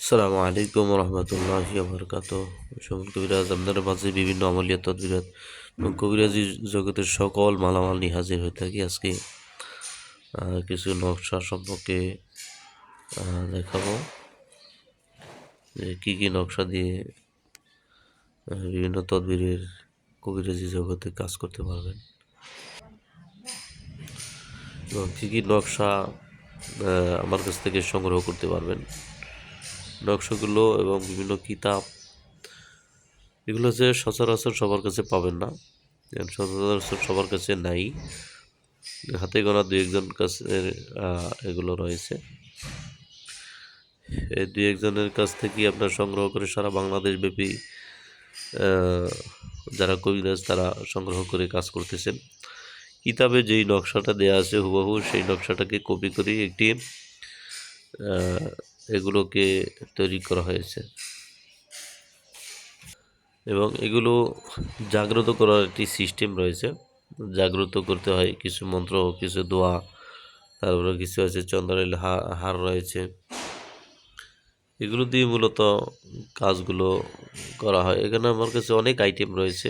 আসসালামু আলাইকুম রহমতুল্লাহি বারাকাতুহু। সুমন কবিরাজ আপনাদের মাঝে বিভিন্ন আমলিয়াত তদবিরাত এবং কবিরাজি জগতের সকল মালামাল নিয়ে হাজির হয়ে থাকি। আজকে কিছু নকশা সম্পর্কে দেখাবো যে কী নকশা দিয়ে বিভিন্ন তদবিরের কবিরাজি জগতে কাজ করতে পারবেন এবং কী নকশা আমার কাছ থেকে সংগ্রহ করতে পারবেন। নকশাগুলো এবং বিভিন্ন কিতাব এগুলো যে সচরাচর সবার কাছে পাবেন না, সচরাচর সবার কাছে নাই, হাতে গোনা দু একজন কাছে এগুলো রয়েছে। এই দু একজনের কাছ থেকেই আপনার সংগ্রহ করে সারা বাংলাদেশ ব্যাপী যারা কবিরাজ তারা সংগ্রহ করে কাজ করতেছেন। কিতাবে যেই নকশাটা দেয়া আছে হুবহু সেই নকশাটাকে কপি করে একটি এগুলোকে তৈরি করা হয়েছে এবং এগুলো জাগ্রত করার একটি সিস্টেম রয়েছে। জাগ্রত করতে হয় কিছু মন্ত্র, কিছু দোয়া, তারপরে কিছু আছে চন্দনের হার রয়েছে। এগুলো দিয়ে মূলত কাজগুলো করা হয়। এখানে আমার কাছে অনেক আইটেম রয়েছে,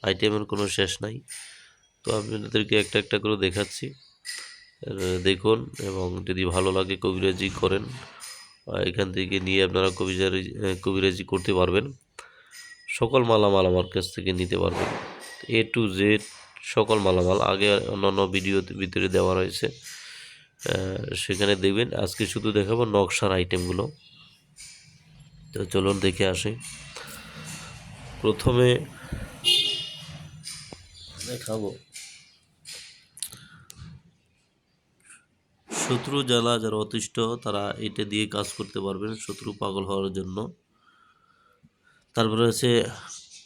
আইটেমের কোনো শেষ নাই। তো আমি আপনাদেরকে একটা একটা করে দেখাচ্ছি, দেখুন এবং যদি ভালো লাগে কবিরাজি করেন, এখান থেকে নিয়ে আপনারা কবিরাজি করতে পারবেন। সকল মালামাল আমার কাছ থেকে নিতে পারবেন, A to Z সকল মালামাল। আগে অন্যান্য ভিডিওতে ভিতরে দেওয়া রয়েছে, সেখানে দেখবেন। আজকে শুধু দেখাবো নকশার আইটেমগুলো। তো চলুন দেখে আসি। প্রথমে দেখাবো শত্রু জ্বালা যারা অতিষ্ঠ তারা এটা দিয়ে কাজ করতে পারবেন শত্রু পাগল হওয়ার জন্য। তারপরে আছে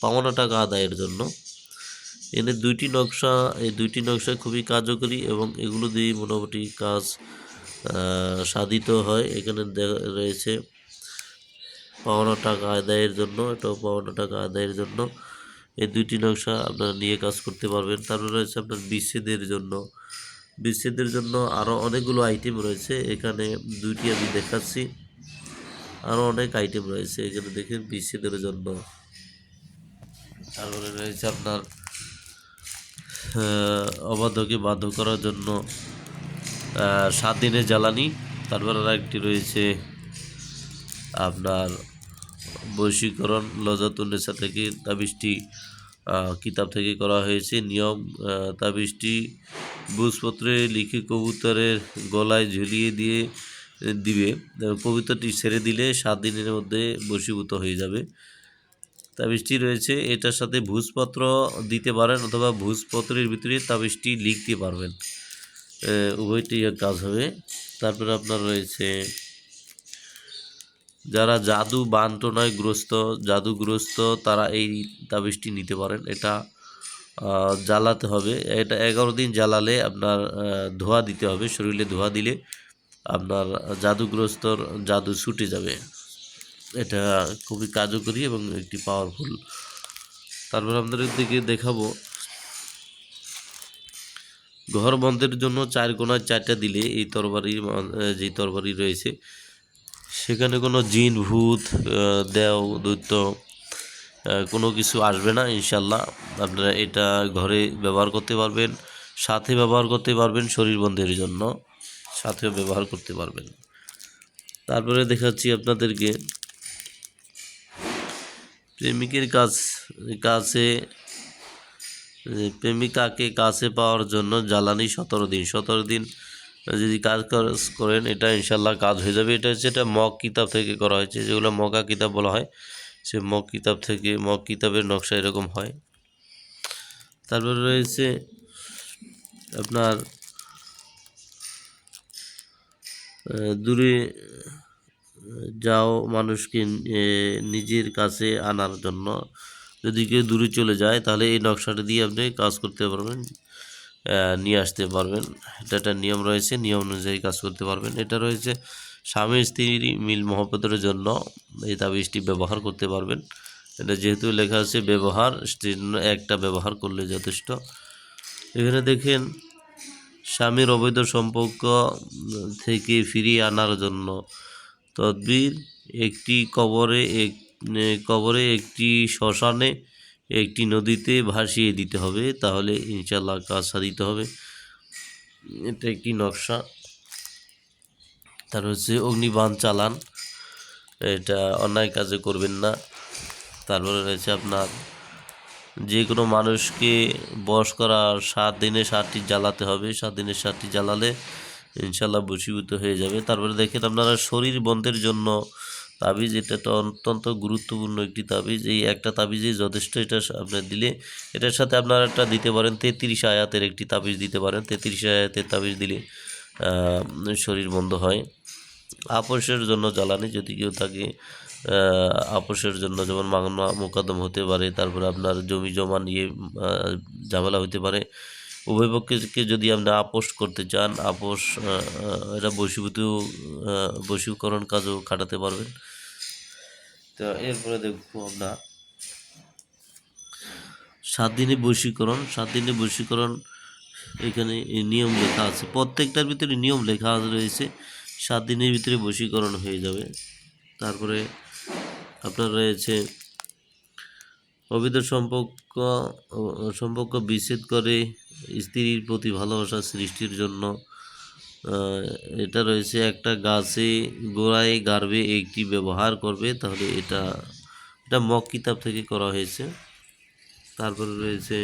পাওনা টাকা আদায়ের জন্য। এখানে এই দুইটি নকশা খুবই কার্যকরী এবং এগুলো দিয়ে মোটামুটি কাজ সাধিত হয়। এখানে রয়েছে পাওনা টাকা আদায়ের জন্য, এটাও পাওনা টাকা আদায়ের জন্য। এই দুইটি নকশা আপনারা নিয়ে কাজ করতে পারবেন। তারপরে রয়েছে আপনার বিচ্ছেদের জন্য আরও অনেকগুলো আইটেম রয়েছে। এখানে দুইটি আমি দেখাচ্ছি, আরও অনেক আইটেম রয়েছে এখানে দেখেন বিচ্ছেদের জন্য। তারপরে রয়েছে আপনার অবাধ্যকে বাধ্য করার জন্য 7 দিনের জ্বালানি। তারপর আর একটি রয়েছে আপনার বশীকরণ, লজাতুন্নেসা থেকে তাবিজটি কিতাব থেকে করা হয়েছে। নিয়ম, তাবিজটি ভূজপত্রে লিখে কবুতরের গলায় ঝুলিয়ে দিবে। কবুতরটি ছেড়ে দিলে 7 দিনের মধ্যে বশীভূত হয়ে যাবে। তাবিজটি রয়েছে, এটার সাথে ভূজপত্র দিতে পারেন অথবা ভূজপত্রের ভিতরে তাবিজটি লিখতে পারবেন, উভয়টি কাজ হবে। তারপরে আপনার রয়েছে যারা জাদুগ্রস্ত তারা এই তাবিজটি নিতে পারেন। এটা জ্বালাতে হবে, এটা 11 দিন জ্বালালে আপনার ধোয়া দিতে হবে, শরীরে ধোয়া দিলে আপনার জাদুগ্রস্তর জাদু ছুটে যাবে। এটা খুবই কার্যকরী এবং একটি পাওয়ারফুল। তারপর আপনাদের দিকে দেখাবো ঘর বন্ধের জন্য 4 কোণায় 4টা দিলে এই যে তরবারি রয়েছে সেখানে কোনো জিন ভূত দেও দৈত্য কোনো কিছু আসবে না ইনশাল্লাহ। আপনারা এটা ঘরে ব্যবহার করতে পারবেন, সাথে ব্যবহার করতে পারবেন, শরীর বন্ধের জন্য সাথেও ব্যবহার করতে পারবেন। তারপরে দেখাচ্ছি আপনাদেরকে প্রেমিকের কাছে প্রেমিকাকে কাছে পাওয়ার জন্য জ্বালানি 17 দিন যদি কাজ করেন এটা ইনশাল্লাহ কাজ হয়ে যাবে। এটা হচ্ছে মক কিতাব থেকে করা হয়েছে, যেগুলো মকা কিতাব বলা হয়, সে মক কিতাবের নকশা এরকম হয়। তারপরে রয়েছে আপনার দূরে যাও মানুষকে নিজের কাছে আনার জন্য। যদি কেউ দূরে চলে যায় তাহলে এই নকশাটা দিয়ে আপনি কাজ করতে পারবেন, নিয়ে আসতে পারবেন। এটা একটা নিয়ম রয়েছে, নিয়ম অনুযায়ী কাজ করতে পারবেন। এটা রয়েছে স্বামী স্ত্রীর মিল মহব্বতের জন্য এই তাবিজটি ব্যবহার করতে পারবেন। এটা যেহেতু লেখা আছে ব্যবহার, স্ত্রীর জন্য একটা ব্যবহার করলে যথেষ্ট। এখানে দেখেন স্বামীর অবৈধ সম্পর্ক থেকে ফিরিয়ে আনার জন্য তদবির একটি কবরে, একটি শ্মশানে, একটি নদীতে ভাসিয়ে দিতে হবে, তাহলে ইনশাল্লাহ কাজ সাধিত হবে। এটা একটি নকশা। তার হচ্ছে অগ্নিবাণ চালান, এটা অন্যায় কাজে করবেন না। তারপরে রয়েছে আপনার যে কোনো মানুষকে বশ করা 7 দিনে 7টি জ্বালাতে হবে, 7 দিনে 7টি জ্বালালে ইনশাল্লাহ বশীভূত হয়ে যাবে। তারপরে দেখেন আপনারা শরীর বন্ধের জন্য তাবিজ, এটা তো অত্যন্ত গুরুত্বপূর্ণ একটি তাবিজ। এই একটা তাবিজই যথেষ্ট। এটা আপনার দিলে, এটার সাথে আপনারা একটা দিতে পারেন 33 আয়াতের একটি তাবিজ দিতে পারেন। 33 আয়াতের তাবিজ দিলে শরীর বন্ধ হয়। আপোষের জন্য জ্বালানি, যদি কেউ থাকে আপোষের জন্য, যেমন মামলা মোকদ্দমা হতে পারে, তারপরে আপনার জমি জমা নিয়ে ঝামেলা হতে পারে, উভয় পক্ষকে যদি আপনি আপোষ করতে চান, আপোষ এটা বশীকরণ কাজও খাটাতে পারবেন। তো এরপরে দেখবো আমরা 7 দিনে বশীকরণ। 7 দিনে বশীকরণ এখানে নিয়ম লেখা আছে, প্রত্যেকটার ভিতরে নিয়ম লেখা রয়েছে। 7 দিনের ভিতরে বশীকরণ হয়ে যাবে। তারপরে আপনার রয়েছে অবৈধ সম্পর্ক বিচ্ছেদ করে স্ত্রীর প্রতি ভালোবাসা সৃষ্টির জন্য এটা রয়েছে। একটা গাছে গোড়ায় গাড়বে একটি ব্যবহার করবে, তাহলে এটা মক কিতাব থেকে করা হয়েছে। তারপরে রয়েছে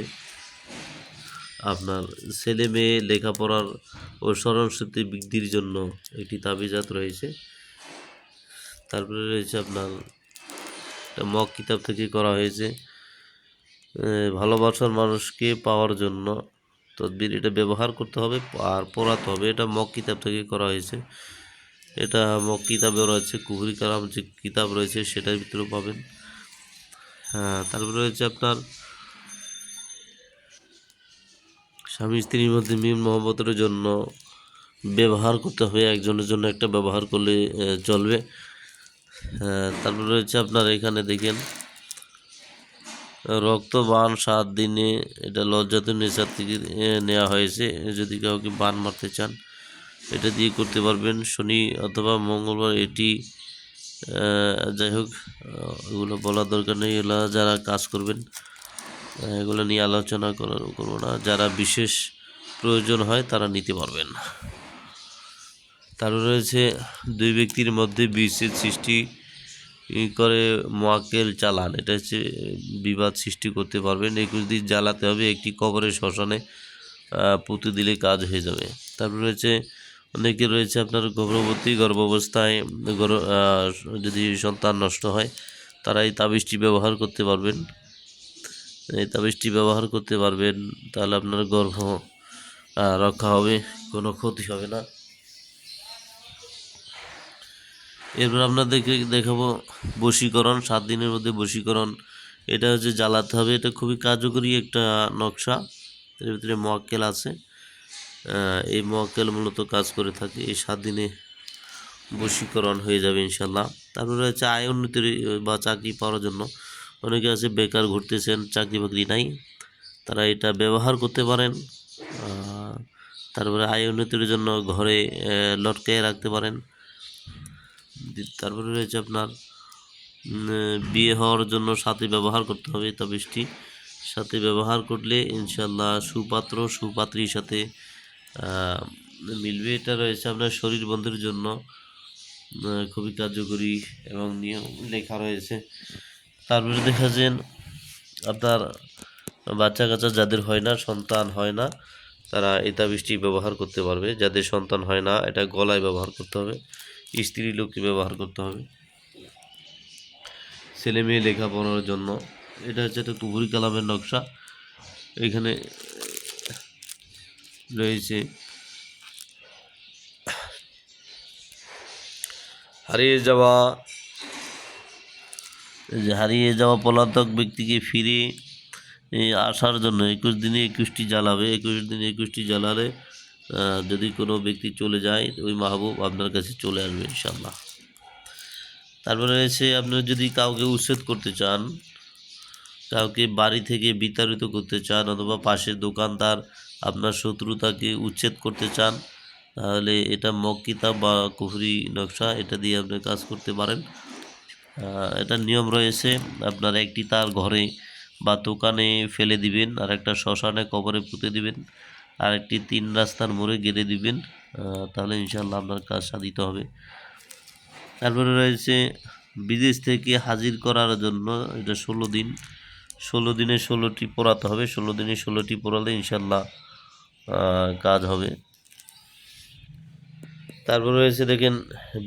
আপনার ছেলে মেয়ে লেখাপড়ার ও স্মরণশক্তি বৃদ্ধির জন্য একটি তাবিজাত রয়েছে। তারপরে রয়েছে আপনার মক কিতাব থেকে করা হয়েছে ভালোবাসার মানুষকে পাওয়ার জন্য তদবির, এটা ব্যবহার করতে হবে আর পড়াতে হবে। এটা মক কিতাব থেকে করা হয়েছে। এটা মক কিতাবে রয়েছে, কুহুরি কালাম যে কিতাব রয়েছে সেটার ভিতরেও পাবেন। হ্যাঁ, তারপরে রয়েছে আপনার স্বামী স্ত্রীর মধ্যে মিল মহব্বতের জন্য ব্যবহার করতে হবে, একজনের জন্য একটা ব্যবহার করলে চলবে। তারপরে রয়েছে আপনার এখানে দেখেন রক্তবান 7 দিনে, এটা লজ্জাতুন নেশা থেকে নেওয়া হয়েছে। যদি কাউকে বান মারতে চান এটা দিয়ে করতে পারবেন। শনি অথবা মঙ্গলবার এটি, যাই হোক এগুলো বলার দরকার নেই, এগুলো যারা কাজ করবেন এগুলো নিয়ে আলোচনা করবো না। যারা বিশেষ প্রয়োজন হয় তারা নিতে পারবেন। তারপরে রয়েছে 2 ব্যক্তির মধ্যে বিচ্ছেদ সৃষ্টি করে মোয়াক্কেল চালান, এটা হচ্ছে বিবাদ সৃষ্টি করতে পারবেন। 21 দিন জ্বালাতে হবে, একটি কবরে শ্মশানে পুঁতে দিলে কাজ হয়ে যাবে। তারপরে রয়েছে অনেকে রয়েছে আপনার গর্ভাবস্থায় যদি সন্তান নষ্ট হয়, তারা এই তাবিজটি ব্যবহার করতে পারবেন। এই তাবিজটি ব্যবহার করতে পারবেন, তাহলে আপনার গর্ভ রক্ষা হবে, কোনো ক্ষতি হবে না। এরপর আপনাদেরকে দেখাবো বশীকরণ। 7 দিনের মধ্যে বশীকরণ, এটা হচ্ছে জ্বালাতে হবে। এটা খুবই কার্যকরী একটা নকশা, এর ভিতরে মোয়াক্কেল আছে। এই মোয়াক্কেল মূলত কাজ করে থাকে। এই 7 দিনে বশীকরণ হয়ে যাবে ইনশাল্লাহ। তারপরে রয়েছে আয় উন্নতির বা চাকরি পাওয়ার জন্য, অনেকে আছে বেকার ঘুরতেছেন, চাকরি বাকরি নাই, তারা এটা ব্যবহার করতে পারেন। তারপরে আয় উন্নতির জন্য ঘরে লটকায় রাখতে পারেন। তারপরে রয়েছে আপনার বিয়ে হওয়ার জন্য সাথে ব্যবহার করতে হবে তাবিজটি। সাথে ব্যবহার করলে ইনশাল্লাহ সুপাত্রীর সাথে মিলবে। এটা রয়েছে আপনার শরীর বন্ধের জন্য খুবই কার্যকরী এবং নিয়ম লেখা রয়েছে। তারপরে দেখা যান আপনার বাচ্চা কাচ্চা যাদের হয় না, সন্তান হয় না, তারা এই তাবিজটি ব্যবহার করতে পারবে। যাদের সন্তান হয় না, এটা গলায় ব্যবহার করতে হবে, স্ত্রী লোককে ব্যবহার করতে হবে। ছেলে মেয়ে লেখাপড়ার জন্য, এটা হচ্ছে একটা কুহুরি কালামের নকশা। এখানে রয়েছে হারিয়ে যাওয়া পলাতক ব্যক্তিকে ফিরে আসার জন্য 21 দিনে 21টি জ্বালাবে। 21 দিনে 21টি জ্বালালে যদি কোনো ব্যক্তি চলে যায়, ওই মাহবুব আপনার কাছে চলে আসবে ইনশাল্লাহ। তারপরে রয়েছে আপনার যদি কাউকে উচ্ছেদ করতে চান, কাউকে বাড়ি থেকে বিতাড়িত করতে চান, অথবা পাশের দোকানদার আপনার শত্রুতাকে উচ্ছেদ করতে চান, তাহলে এটা মগ কিতাব বা কুফরি নকশা, এটা দিয়ে আপনি কাজ করতে পারেন। এটার নিয়ম রয়েছে, আপনার একটি তার ঘরে বা দোকানে ফেলে দিবেন, আর একটা শ্মশানে কবরে পুঁতে দিবেন, আর একটি 3 রাস্তার মোড়ে গেড়ে দিবেন। তাহলে ইনশাআল্লাহ আপনার কাজ সাধিত হবে। তারপরে রয়েছে বিদেশ থেকে হাজির করার জন্য, এটা 16 দিন, 16 দিনে 16টি পোড়াতে হবে। 16 দিনে 16টি পোড়ালে ইনশাআল্লাহ কাজ হবে। তারপরে রয়েছে দেখেন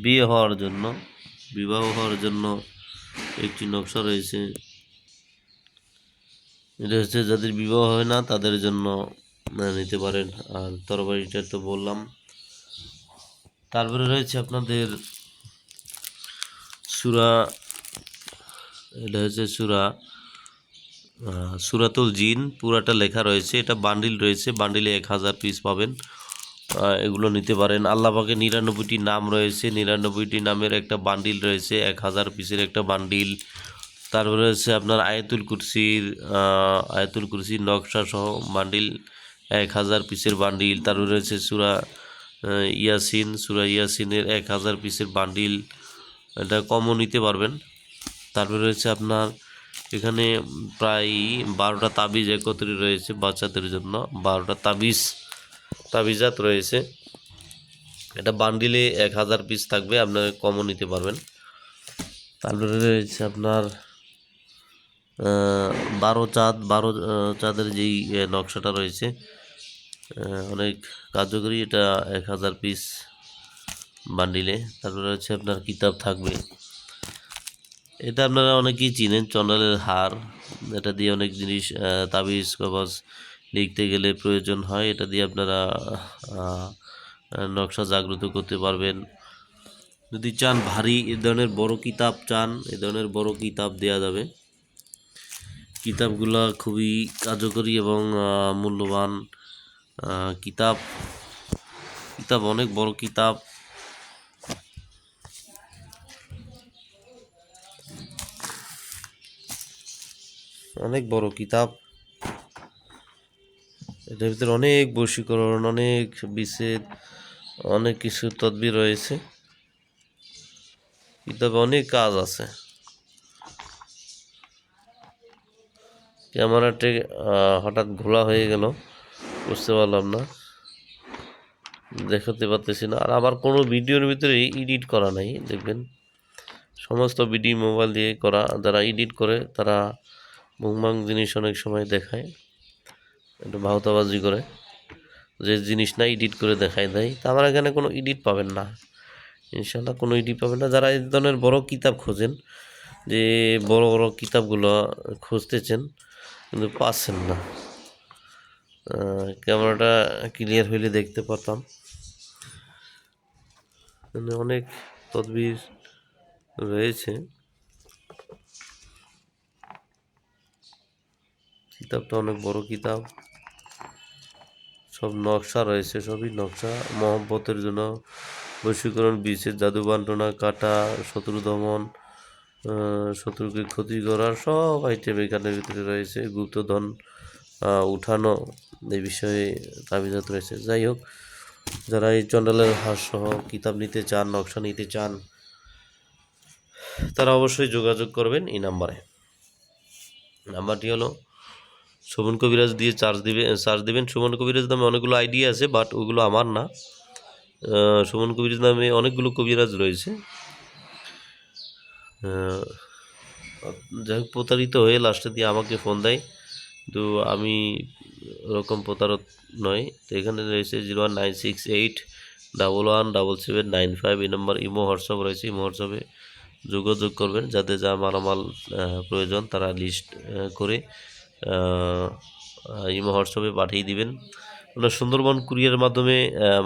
বিয়ে হওয়ার জন্য, বিবাহ হওয়ার জন্য একটি নকশা রয়েছে। এটা হচ্ছে যাদের বিবাহ হয় না তাদের জন্য নিতে পারেন। আর তরবারিটা তো বললাম। তারপরে রয়েছে আপনাদের সূরা, এটা হচ্ছে সূরাতুল জিন, পুরাটা লেখা রয়েছে। এটা বান্ডিল রয়েছে, বান্ডিলে 1000 পিস পাবেন। এগুলো নিতে পারেন। আল্লাহ পাকের 99টি নাম রয়েছে, 99টি নামের একটা বান্ডিল রয়েছে, 1000 পিসের একটা বান্ডিল। তারপরে হচ্ছে আপনার আয়াতুল কুরসির নকশা সহ বান্ডিল, 1000 পিসের বান্ডিল। তারপরে রয়েছে সূরা ইয়াসিনের 1000 পিসের বান্ডিল, এটা কমও নিতে পারবেন। তারপরে রয়েছে আপনার এখানে প্রায় 12টা তাবিজ একত্রে রয়েছে বাচ্চাদের জন্য, 12টা তাবিজাত রয়েছে। এটা বান্ডিলে 1000 পিস থাকবে, আপনার কমও নিতে পারবেন। তারপরে রয়েছে আপনার 12 চাঁদের যেই নকশাটা রয়েছে, অনেক কার্যকরী, এটা 1000 পিস বান্ডিলে। তারপরে হচ্ছে আপনার কিতাব থাকবে, এটা আপনারা অনেকেই চিনেন, চন্ডালের হার। এটা দিয়ে অনেক জিনিস, তাবিজ কবজ লিখতে গেলে প্রয়োজন হয়। এটা দিয়ে আপনারা নকশা জাগ্রত করতে পারবেন। যদি চান ভারী এ ধরনের বড় কিতাব চান, এ ধরনের বড় কিতাব দেয়া যাবে। কিতাবগুলা খুবই কার্যকরী এবং মূল্যবান কিতাব। অনেক বড় কিতাব, অনেক বড় কিতাব। এটার ভিতরে অনেক বশীকরণ, অনেক বিচ্ছেদ, অনেক কিছু তদবির রয়েছে। কিতাবে অনেক কাজ আছে। ক্যামেরাটি হঠাৎ ঘোলা হয়ে গেল, বুঝতে পারলাম না, দেখাতে পারতেছি না। আর আমার কোনো ভিডিওর ভিতরে এডিট করা নাই, দেখবেন সমস্ত ভিডিও মোবাইল দিয়ে করা। যারা এডিট করে তারা মুংমাং জিনিস অনেক সময় দেখায়, একটু ভাওতাবাজি করে, যে জিনিস না এডিট করে দেখায় দেয়। তা আমার এখানে কোনো এডিট পাবেন না, ইনশাল্লাহ কোনো এডিট পাবেন না। যারা এই ধরনের বড় কিতাব খোঁজেন, যে বড় বড় কিতাবগুলো খুঁজতেছেন কিন্তু পাচ্ছেন না, ক্যামেরাটা ক্লিয়ার হইলে দেখতে পারতাম। অনেক তদবির রয়েছে। কিতাবটা অনেক বড় কিতাব, সব নকশা রয়েছে, সবই নকশা। মহব্বতের জন্য, বশীকরণ, বিচ্ছেদ, জাদু বান্টনা, কাটা, শত্রু দমন, শত্রুকে ক্ষতি করার সব আইটেম এখানের ভিতরে রয়েছে। গুপ্তধন উঠানো, এই বিষয়ে তাবিজাত রয়েছে। যাই হোক, যারা এই চন্ডালের হার সহ কিতাব নিতে চান, নকশা নিতে চান, তারা অবশ্যই যোগাযোগ করবেন এই নাম্বারে। নাম্বারটি হলো সুমন কবিরাজ দিয়ে সার্চ দিবেন। সুমন কবিরাজ নামে অনেকগুলো আইডি আছে, বাট ওগুলো আমার না। সুমন কবিরাজ নামে অনেকগুলো কবিরাজ রয়েছে। যাই হোক, প্রতারিত হয়ে লাস্টে দিয়ে আমাকে ফোন দেয়, তো আমি ওরকম প্রতারক নয়। তো এখানে রয়েছে 09681117795, এই নম্বর ইমো হোয়াটসঅ্যাপ রয়েছে। ইমো হোয়াটসঅ্যাপে যোগাযোগ করবেন। যাদের যা মালামাল প্রয়োজন তারা লিস্ট করে ইমো হোয়াটসঅ্যাপে পাঠিয়ে দিবেন। আপনার সুন্দরবন কুরিয়ারের মাধ্যমে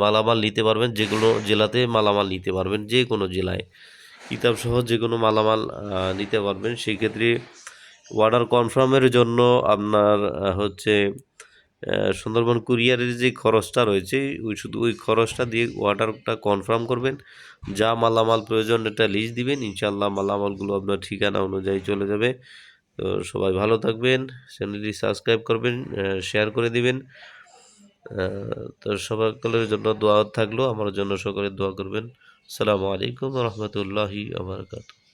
মালামাল নিতে পারবেন, যে কোনো জেলাতে মালামাল নিতে পারবেন, যে কোনো জেলায় কিতাব সহ যে কোনো মালামাল নিতে পারবেন। সেই ক্ষেত্রে অর্ডার কনফার্মের জন্য আপনার হচ্ছে সুন্দরবন কুরিয়ারের যে খরচটা রয়েছে, শুধু ওই খরচটা দিয়ে অর্ডারটা কনফার্ম করবেন। যা মালামাল প্রয়োজন এটা লিস্ট দিবেন, ইনশাল্লাহ মালামালগুলো আপনার ঠিকানা অনুযায়ী চলে যাবে। তো সবাই ভালো থাকবেন, চ্যানেলটি সাবস্ক্রাইব করবেন, শেয়ার করে দিবেন। তো সকলের জন্য দোয়া থাকলো, আমার জন্য সকলে দোয়া করবেন। আসসালামু আলাইকুম ওয়া রাহমাতুল্লাহি ওয়া বারাকাতুহু।